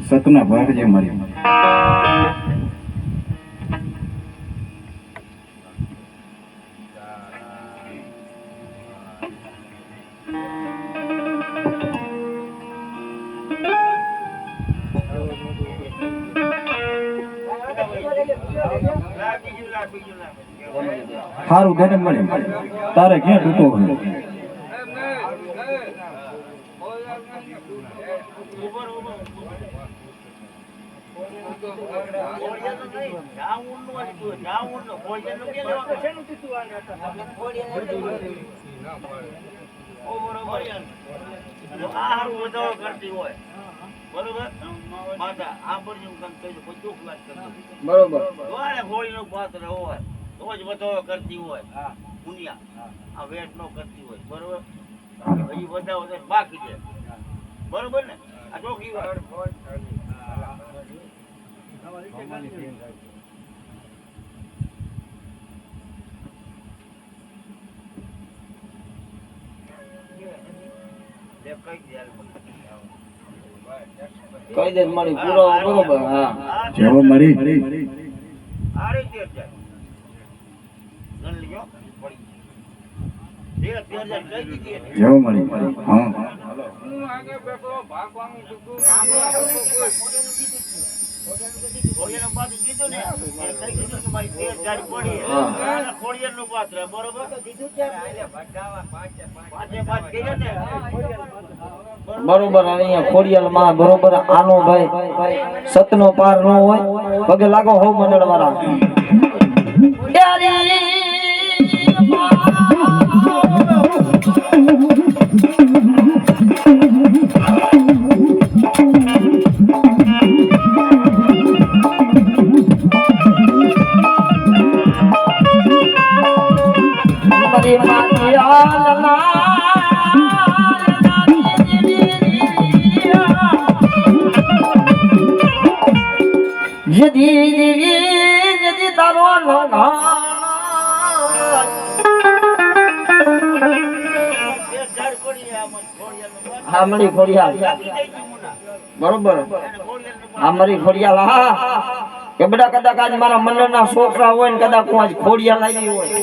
સતના ભાગજે મારી સારું તેને મળે તારે ક્યાં તૂટો હોય બરોબર હોળી નું પાત્ર હોય તો જ વધારો કરતી હોય દુનિયા આ વેટ નો કરતી હોય બરોબર હજી વધારે વધારે બાકી છે બરોબર ને આ ચોખી કઈ દે મળી પૂરો બરોબર હા જેવો મરી આ રીતે જ જાય ગણ લ્યો પડી 13000 કઈ દીધી જેવો મરી હા હું આગળ બેઠો ભાગવાનું કીધું ખોડિયાનું પાત્ર કીધું ને કઈ કીધું કે મારી 13000 પડી ખોડિયાનું પાત્ર બરોબર કીધું છે પાંચે પાંચ કીધું ને બરોબર અહીંયા ખોડિયાલ માં બરોબર આનો ભાઈ સતનો પાર નો હોય પગે લાગો હો મંડળ વાળા જદી તારો આમરી ખોડિયાલ બરોબર આમરી ખોડિયાલ હા કે બેટા કદાચ આજ મારા મંડળના છોકરા હોય ને કદાચ હું આજ ખોડિયાલ આવી હોય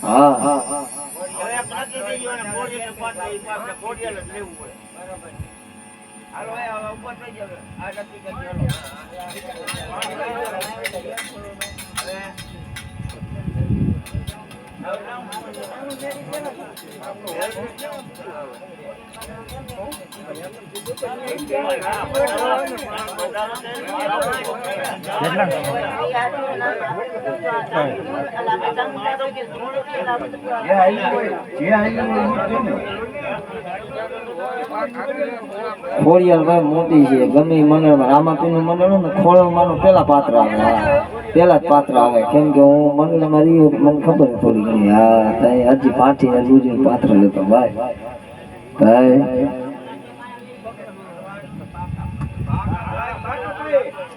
હા હા હાલો આ ઉપર થઈ જાવ આ નક્કી કરી ખોડિયાલ ભાઈ મોટી છે ગમે મંડળમાં રામાપીર નું મંડળ ને ખોડિયાલ માનું પેલા પાત્ર આવે પેલા જ પાત્ર આવે કેમ કે હું મંડળમાં રહ્યો મને ખબર થોડી ઘણી હા હજી પાછી હજી પાત્ર લેતો ભાઈ ભાઈ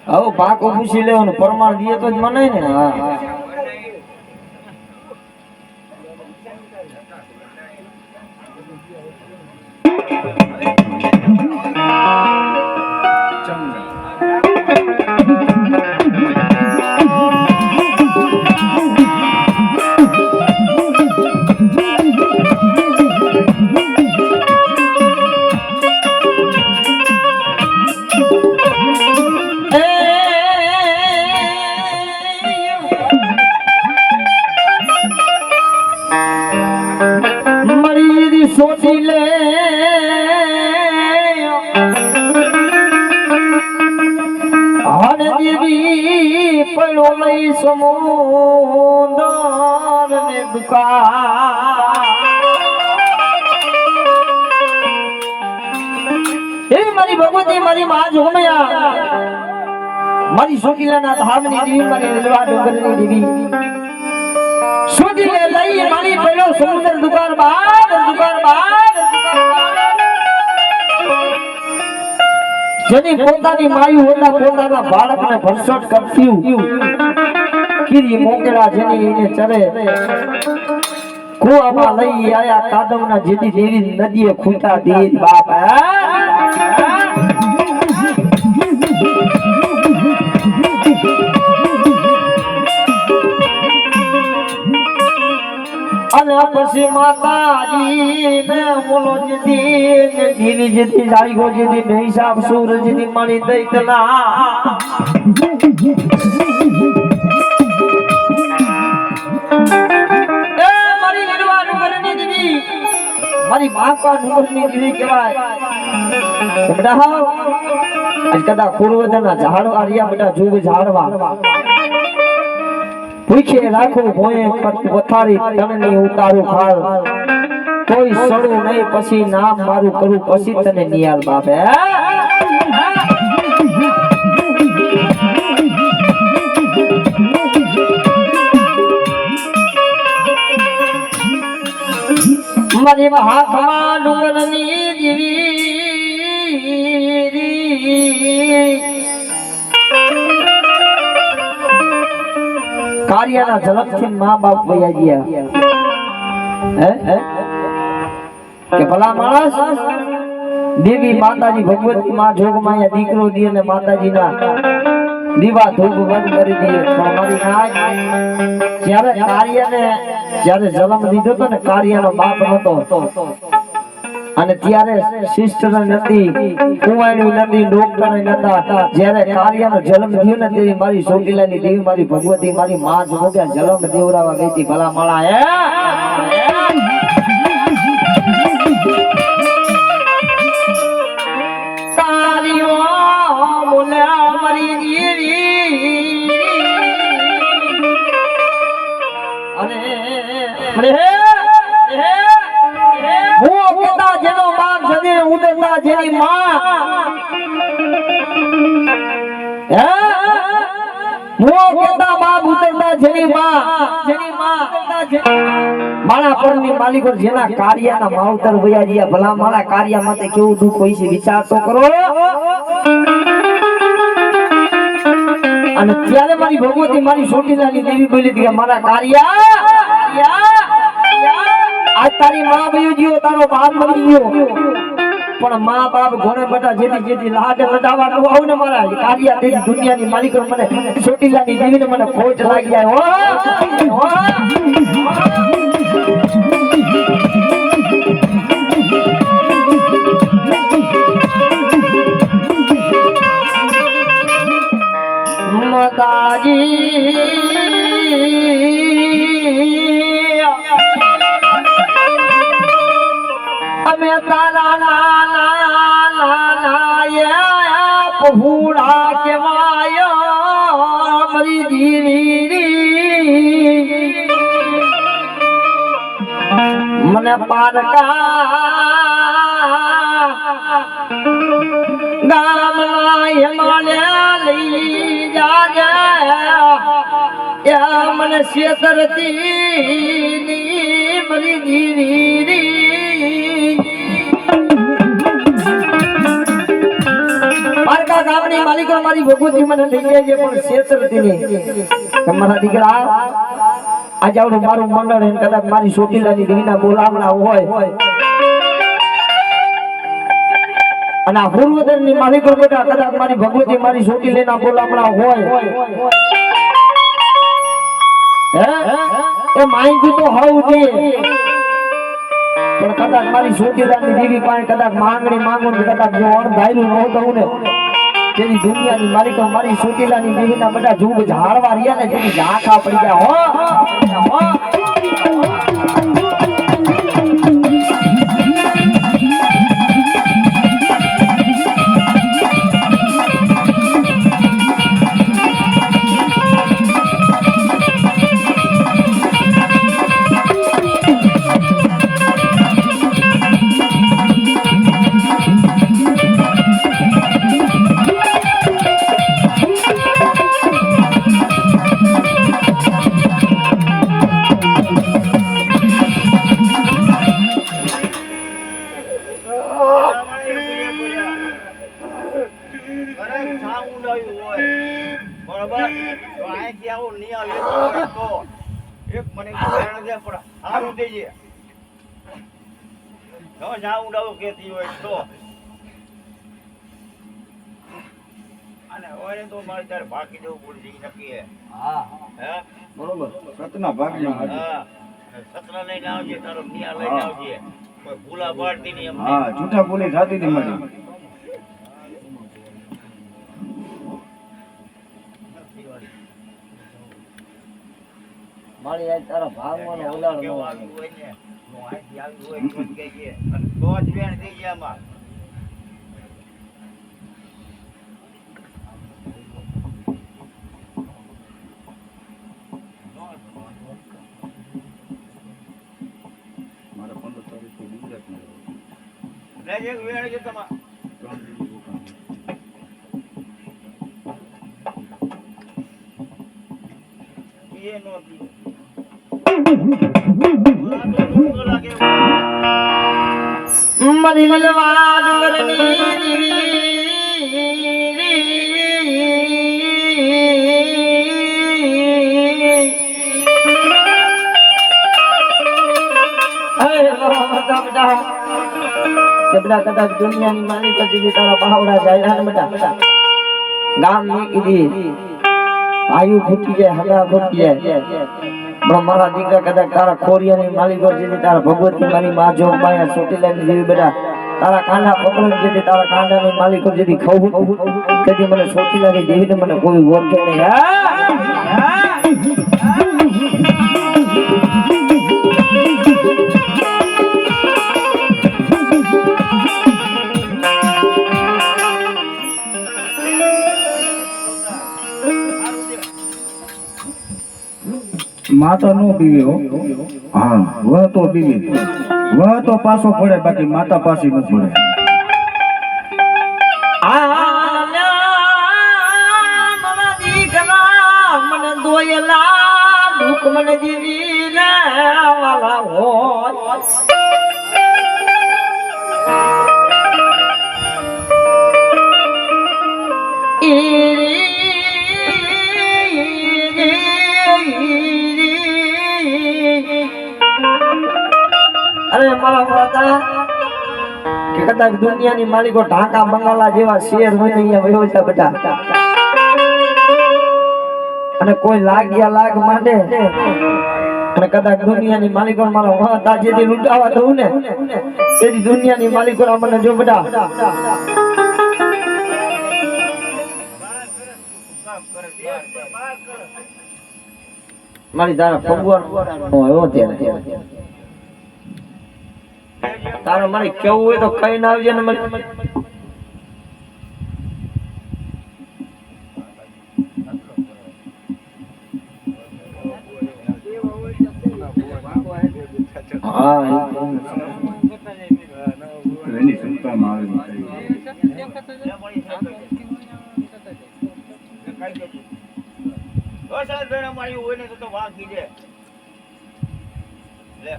હવે પાકો પૂછી લેવાનું પ્રમાણ દે તો જ મને ને હા સોચી લે હર દેવી પડો લઈ સમુદર ને દુકા એ મારી ભગવતી મારી માં જોમયા મારી સોકીલાના ધામની દેવી મારી રજવા ડુંગરની દેવી સુધી લઈ મારી પેલો સમુદ્ર દુકાન બાદ જેની પોતાની માયું હોતા પોતાના બાળકને ભરસટ કરતી કીરી મોકળા જેની એને ચરે કુવામાં લઈ આયા કાદવના જેથી દેવી નદીએ ખૂંટા દીધ બાપ અને પછી માતાજી ને બોલો જેથી દેવી જેથી જાગો જેથી બેસાબ સૂરજ ની મણી દૈતના મારી માતા નંબરની દેવી કહેવાય બેટા આજ કદા કુરવદના ઝાડવા રહ્યા બેટા જોગ ઝાડવા પૂછે રાખો ભોએ પથારી તણની ઉતારું ખાલ કોઈ સડું નહીં પછી નામ મારું કરું પછી તને નિયાલ બાપે મારી હાથમાં ડુંગરની જીવી કાર્યના ઝલકથી મા બાપ વયા ગયા હે કે ભલા માણસ દેવી માતાજી ભગવતી માં જોગમાં દીકરો દી અને માતાજીના દીવા ધૂપ બંધ કરી દઈએ પણ મારી નાય જ્યારે કાર્યને જ્યારે જન્મ દીધો તો ને કાર્યનો બાપ હતો અને ત્યારે સિસ્ટર નથી કુંવાણી નથી ડોક્ટર નતા જ્યારે કાર્યનો જન્મ થયો ને તેવી મારી સોટીલાની દેવી મારી ભગવતી મારી માં જોગ્યા જન્મ દેવરાવા ગઈ હતી ભલા માળા જેનો બાપ જને ઉદતા જેની માં મારા પરની માલિકો જેના કાર્યના માવતર વયા ગયા ભલા મારા કાર્ય માટે કેવું દુઃખ હોય છે વિચાર તો કરો અને ત્યારે મારી ભગવતી મારી સોટીલાની દેવી બોલી હતી કે મારા કાર્ય આજ તારી માં બની ગયો તારો બાપ બની ગયો પણ માં બાપ ઘોડે બેટા જેથી જેથી લાડ લડાવા નો આવ ને મારા કાર્ય દેવી દુનિયાની માલિકો મને સોટીલાની દેવીને મને ખોટ લાગી જાય હો માતાજી અમે તારા નાના પહુડા કેવાય મરી દીવી મને પારકા ગામના હિમાલયા લઈ જાજે મને શેતરતી મરી દીવી પારકા ગામની માલિકો મારી ભગવતી મને લઈ જાય છે પણ શેતરતી નહીં તમારા દીકરા આજે આવડું મારું મંડળ એમ કદાચ મારી સોટીલાની દેવીના બોલાવણા હોય અને આ હુરવદરની માલિકો બેટા કદાચ મારી ભગવતી મારી સોટીલાના બોલાવણા હોય એ માંગી તો હોવું જોઈએ પણ કદાચ મારી સોટીલાની દેવી પાસે કદાચ માંગણી માંગો કદાચ જો અણધાર્યું ન હોતું ને તેની દુનિયાની માલિકો મારી સોટીલાની દેવીના બધા જુગ ઝાડવા રહ્યા ને તેની ઝાંખા પડી ગયા હો જાવું દેજે જો જાવું ડાવું કેતી હોય તો અને ઓરે તો મારે તારે ભાગી દેવું પડશે ઈ નક્કી હે હા હે બરોબર સતના ભાગમાં હા સતરા લઈને આવજે તારો મિયા લઈને આવજે કોઈ ભૂલા પાડતી નહીં અમને હા જૂઠા બોલી થતી હતી મારી મારી આજ તારા ભાગવાનો ઉલાડ ન કેવું હોય. આવ્યું હોય ને હું અહીંથી આવ્યું હોય તો જ કહેજે અને તો જ બેન થઈ જાય આમાં મારા 15 તારીખે ગુજરાતમાં લેજે એક વેણ છે તમાર એ નો દીધો મરી લલવા ડુંગરની કદાચ કદાચ દુનિયાની માની પછી તારા બાવડા જાય ને બેટા ગામ ની કીધી આયુ ફૂટી જાય હગા ફૂટી જાય પણ મારા દીકરા કદાચ તારા ખોરિયાની માલિકો જેથી તારા ભગવતી મારી માં જો માયા સોટીલાની જેવી બેટા તારા કાંડા પકડો જેથી તારા કાંડાની માલિકો જેથી ખવું તેથી મને સોટીલાની દેવીને મને કોઈ ઓળખે નહીં માતા નો પીવે હો હા વહ તો પીવે વહ તો પાછો પડે બાકી માતા પાછી ન પડે મારા દીકરા મને દોયલા દુઃખ મને દીવી ને વાલા હોય અરે મારા માતા કે કદાચ દુનિયાની માલિકો ઢાકા બંગાલા જેવા શેર હોય ને અહીંયા વયો છે બેટા અને કોઈ લાગ્યા લાગ માંડે અને કદાચ દુનિયાની માલિકો મારા વાતા જેથી લૂંટાવા દઉં ને તેથી દુનિયાની માલિકો મને જો બેટા મારી તારા ભગવાન નો એવો ત્યારે તારે મારે કેવું હોય તો કઈ ના આવજે ને એની સંસ્થામાં હોય ને તો વાઘ કીધે લે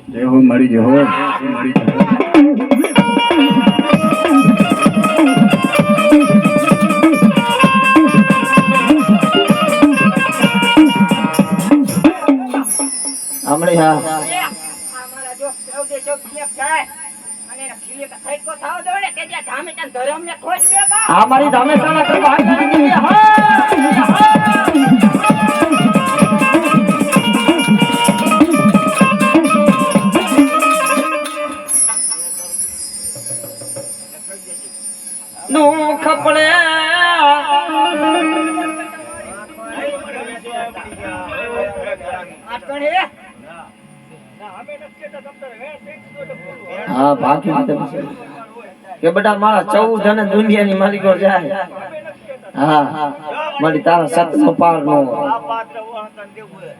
જય હો મળી જય હો મળી જય હમણે હા અમારા જો સૌદે ચોક જાય અને ખીલે કા સાઈડ કો થાવ દો ને કે જે ધામે તન ધરમ ને ખોજ બે બા આ મારી ધામે સાના કર બહાર કરી હા નો ખપડે આટણ હે હા બાકી કે બેટા મારા 14 અને દુનિયાની માલિકો જાય હા મારી તારા સતનો પાર નો આ પાત્ર વહન દેવું હે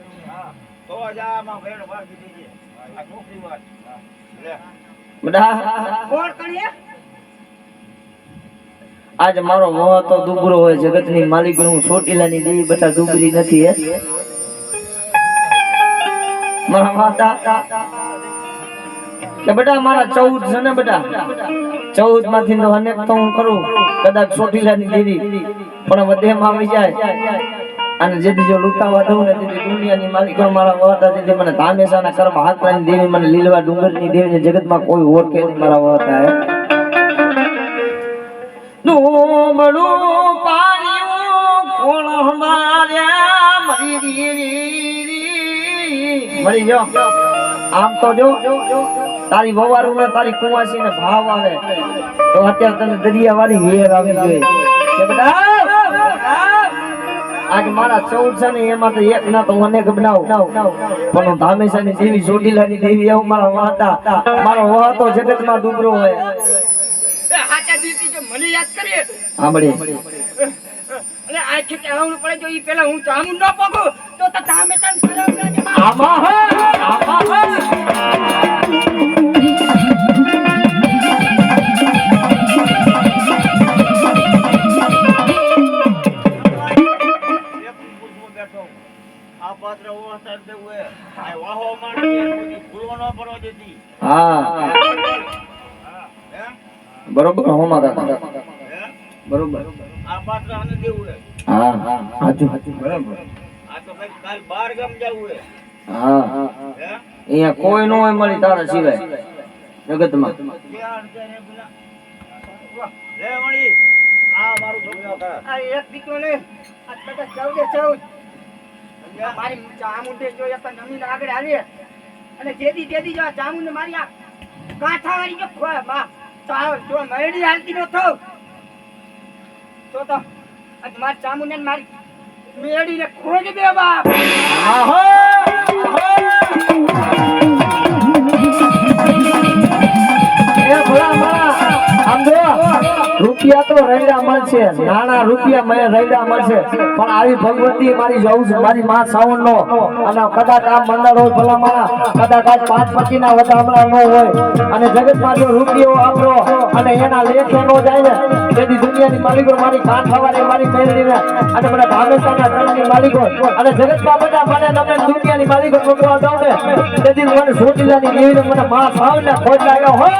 તો જ આમાં વેણ વાગી દીજે આ નોકરી વાત લે બેટા કોણ કણીએ આજ મારો મોહ તો દુબરો હોય જગતની માલિક હું ચોટીલાની દેવી બેટા દુબરી નથી હે મારા માતા કે બેટા મારા 14 છે ને બેટા 14 માંથી તો અનેક તો હું કરું કદાચ ચોટીલાની દેવી પણ વધે માં આવી જાય અને જેથી જો લુકાવા દઉં ને તેથી દુનિયાની માલિકો મારા વહતા તેથી મને ધામેશાના કર્મ હાથરાની દેવી મને લીલવા ડુંગરની દેવી ને જગતમાં કોઈ ઓળખે નહીં મારા વહતા હે ડુંબડું પાણ્યું કોણ હમાર્યા મરી જો આમ તો જો તારી વવારું ને તારી કુવાસી ને ભાવ આવે તો અત્યારે તને દરિયા વાળી વેર આવી જોઈએ કે બેટા આજ મારા 14 છે ને એમાં તો એક ના તો અનેક બનાવ પણ ધામેશાની દેવી ચોટીલાની દેવી એવું મારા વાતા મારો વાતો જગતમાં દુબરો હોય હાચા દીદી જો મને યાદ કરીએ સાંભળી અને આ છે કે આવું પડે જો ઈ પેલા હું ચામું ન પગું તો ધામે તન સરમ આમાં હે આ પાત્ર ઓવાસા દેવું હે આ વાહો મારી ભૂલો ન પડવા દેતી હા હે બરોબર હોમા કાકા હે બરોબર આ પાત્ર આને દેવું હે હા હાચું બરાબર આ તો કઈ કાલ બાર ગામ જવું હે હા હે અહીંયા કોઈ નો હોય મળી તારા સિવાય જગતમાં ક્યાં છે ને પેલા લે મળી આ મારું છોકરો કા આ એક દીકરો ને આ બધા 14 મારી ચામુંડે જો એક જમીન આગળ હાલી અને જેદી જો ચામુંડે મારી આ કાંઠા વાળી જો બા ચાવ જો મેડી હાલતી નો થો તો આજ માર ચામુંડે ને મારી મેડી ને ખોજી દે બાપ આહો એ ભલા મારા આમ જો રૂપિયા તો રૈડા મળશે નાના રૂપિયા મને રૈડા મળશે પણ આવી ભગવતી મારી જવું છે મારી માં સાવણ નો અને કદાચ આ મંડળ હોય ભલા મારા કદાચ આજ 5-25 ના વધામણા ન હોય અને જગતમાં જો રૂપિયો આપરો અને એના લેખે નો જાય ને તેથી દુનિયાની માલિકો મારી કાંઠાવાળી મારી મેળવીને અને મને ભાવેશાના ધનની માલિકો અને જગતમાં બધા મને તમને દુનિયાની માલિકો મૂકવા દઉં ને તેથી મને સોટીલાની દેવીને મને માં સાવને ખોટ લાગ્યો હોય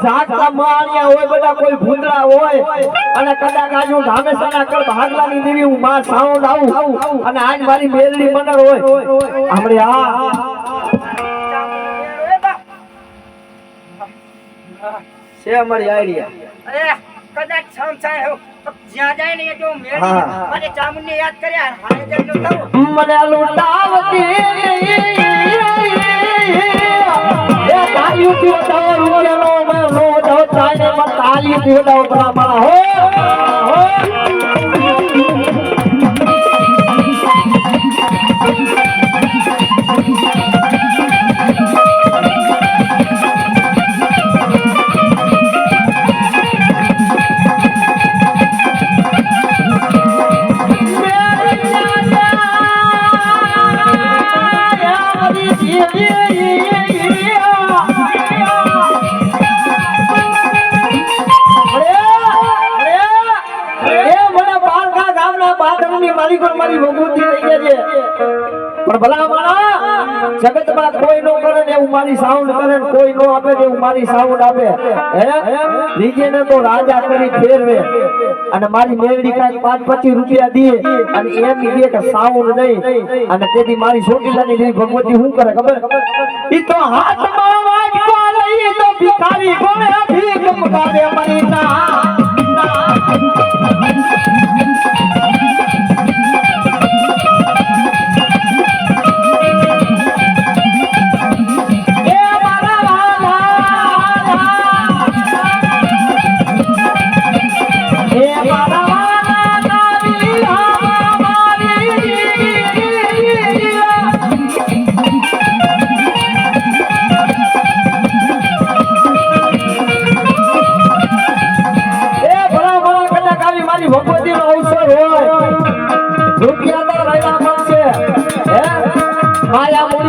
જાગતા માણિયા હોય બધા કોઈ ભૂંદડા હોય અને કદાચ આજ હું ધામેશાના કર ભાગલાની દેવી હું માં સાઉન્ડ આવું અને આજ મારી મેલડી મંડળ હોય આપણે છે અમારી આઈડિયા અરે કદાચ સમસાય હો જ્યાં જાય ને જો મેળી મને ચામુંડને યાદ કર્યા હારે જાય તો થવું મને લૂંટાવતી એ તાલીઓ થી વધાવો રૂપિયાનો મેં નો વધાવો ચાઈને પણ તાલીઓ થી વધાવો ભલા હો જગતમાં કોઈ નો કરે ને એવું મારી સાઉન્ડ કરે ને કોઈ નો આપે ને એવું મારી સાઉન્ડ આપે હે રીજે ને તો રાજા કરી ફેરવે અને મારી મેળડી કાઈ 5-25 રૂપિયા દે અને એમ કે કે સાઉન્ડ નહીં અને તેથી મારી છોટીલાની દેવી ભગવતી શું કરે ખબર ઈ તો હાથમાં વાજકો લઈ તો ભિખારી કોણે ભીખ મગાવે મારી ના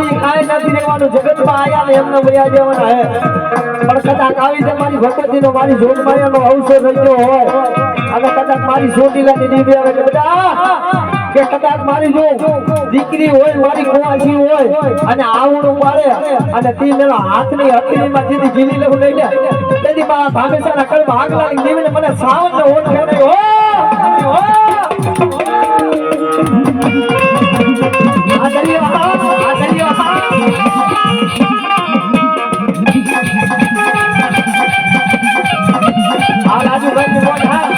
સુધી કાંઈ નથી રહેવાનું જગતમાં આયા ને એમને વયા જવાના હે પણ કદાચ આવી છે મારી ભગવતીનો મારી જોગ માયાનો અવસર રહ્યો હોય અને કદાચ મારી સોટીલાની દીવી આવે કે બધા કે કદાચ મારી જો દીકરી હોય મારી કુંવાસી હોય અને આવડું પાડે અને તી મેલા હાથની હથેળીમાં જીધી જીલી લઉં લઈને તેથી મારા ધામેશાના કળમાં આગલાની દીવીને મને સાવનનો ઓટ કરે હો આ દરિયો આ રાજુભાઈ બોલ હા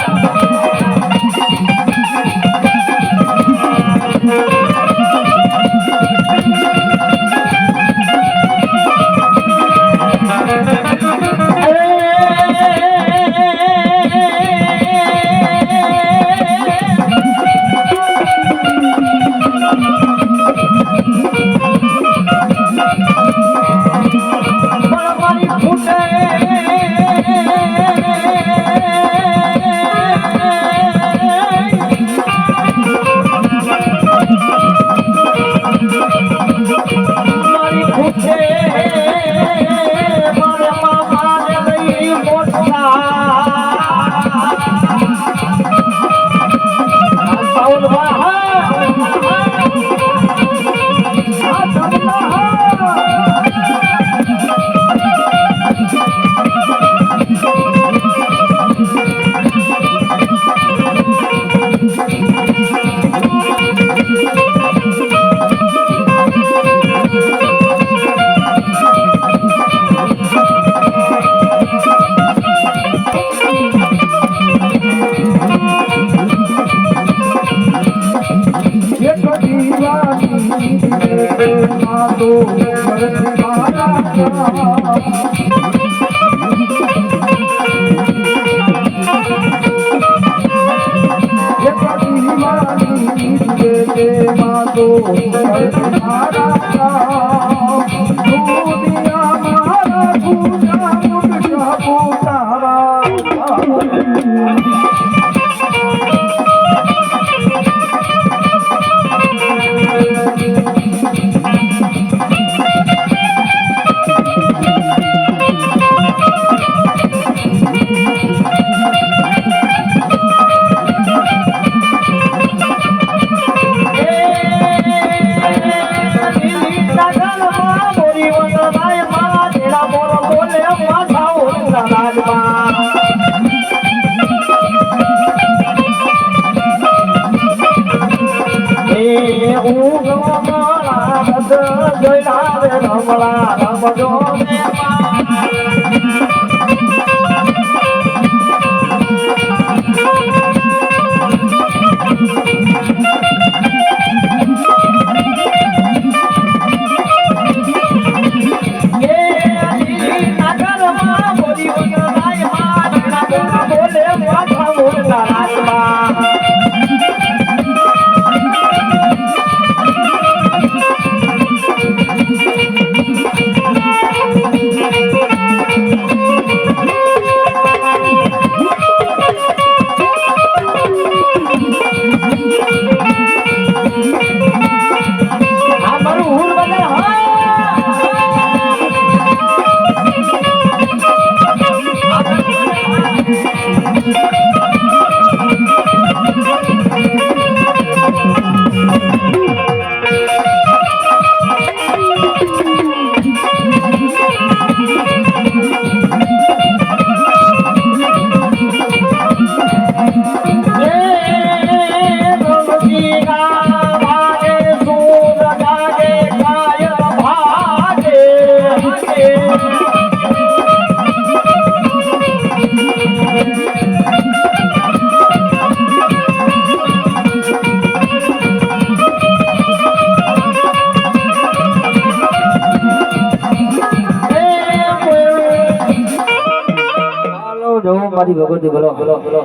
મારી ભગવતી બોલો બોલો બોલો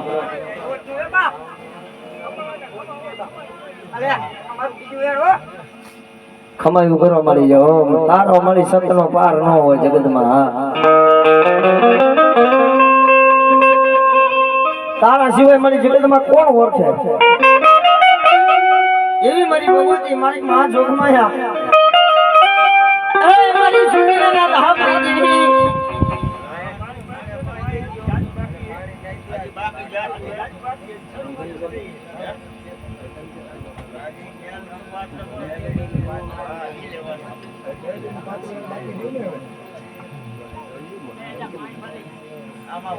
ખમાયું કરવા મળી જાઓ તારો મળી સતનો પાર ન હોય જગતમાં હા તારા સિવાય મારી જગતમાં કોણ ઓળખે એવી મારી ભગવતી મારી મહા જોગમાયા એ મારી સુમીના રામની દીકરી હજી બાકી જાતિ હોય. હા, ઈ લેવાનું. આમાં